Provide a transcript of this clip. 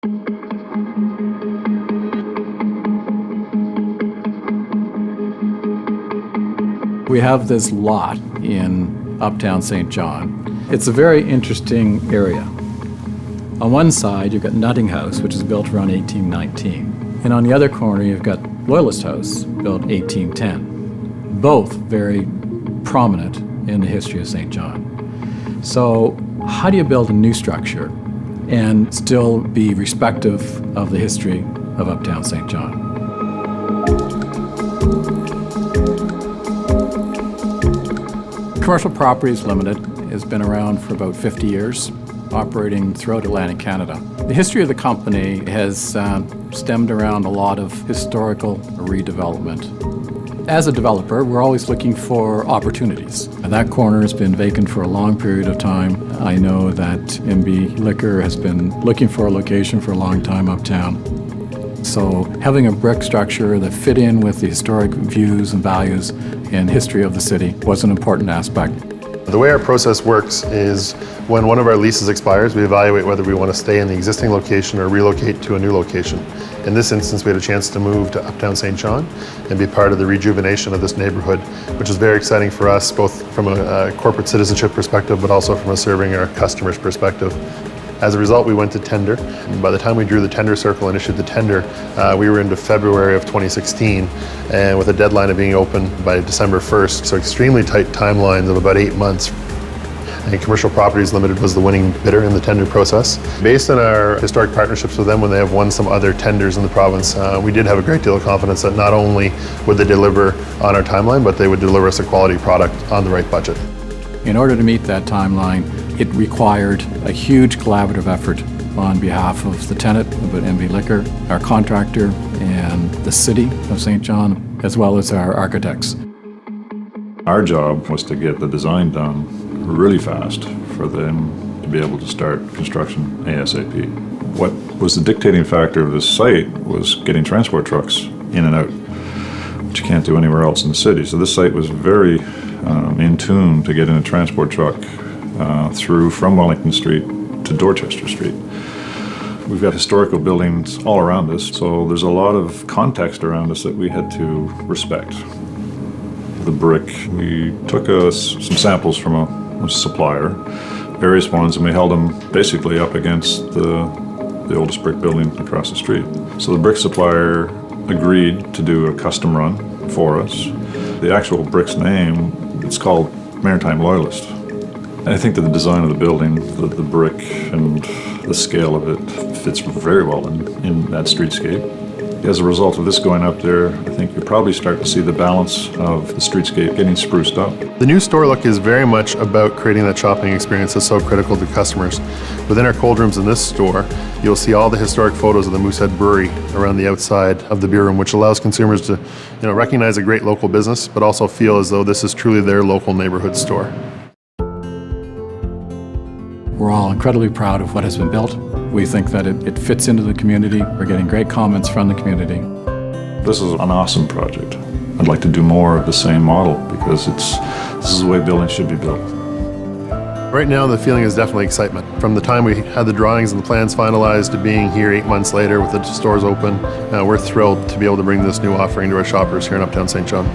We have this lot in Uptown Saint John. It's a very interesting area. On one side, you've got Nutting House, which is built around 1819. And on the other corner, you've got Loyalist House, built 1810. Both very prominent in the history of Saint John. So how do you build a new structure and still be respectful of the history of Uptown Saint John? Commercial Properties Limited has been around for about 50 years, operating throughout Atlantic Canada. The history of the company has stemmed around a lot of historical redevelopment. As a developer, we're always looking for opportunities. And that corner has been vacant for a long period of time. I know that MB Liquor has been looking for a location for a long time uptown. So having a brick structure that fit in with the historic views and values and history of the city was an important aspect. The way our process works is when one of our leases expires, we evaluate whether we want to stay in the existing location or relocate to a new location. In this instance, we had a chance to move to Uptown Saint John and be part of the rejuvenation of this neighborhood, which is very exciting for us, both from a corporate citizenship perspective, but also from a serving our customers perspective. As a result, we went to tender. By the time we drew the tender circle and issued the tender, we were into February of 2016, and with a deadline of being open by December 1st, so extremely tight timelines of about 8 months. And Commercial Properties Limited was the winning bidder in the tender process. Based on our historic partnerships with them when they have won some other tenders in the province, we did have a great deal of confidence that not only would they deliver on our timeline, but they would deliver us a quality product on the right budget. In order to meet that timeline, it required a huge collaborative effort on behalf of the tenant, of MB Liquor, our contractor, and the city of Saint John, as well as our architects. Our job was to get the design done really fast for them to be able to start construction ASAP. What was the dictating factor of this site was getting transport trucks in and out, which you can't do anywhere else in the city. So this site was very in tune to get in a transport truck through from Wellington Street to Dorchester Street. We've got historical buildings all around us, so there's a lot of context around us that we had to respect. The brick, we took some samples from a supplier, various ones, and we held them basically up against the oldest brick building across the street. So the brick supplier agreed to do a custom run for us. The actual brick's name, it's called Maritime Loyalist. I think that the design of the building, the brick and the scale of it fits very well in that streetscape. As a result of this going up there, I think you'll probably start to see the balance of the streetscape getting spruced up. The new store look is very much about creating that shopping experience that's so critical to customers. Within our cold rooms in this store, you'll see all the historic photos of the Moosehead Brewery around the outside of the beer room, which allows consumers to recognize a great local business, but also feel as though this is truly their local neighborhood store. We're all incredibly proud of what has been built. We think that it fits into the community. We're getting great comments from the community. This is an awesome project. I'd like to do more of the same model because this is the way buildings should be built. Right now, the feeling is definitely excitement. From the time we had the drawings and the plans finalized to being here 8 months later with the stores open, we're thrilled to be able to bring this new offering to our shoppers here in Uptown Saint John.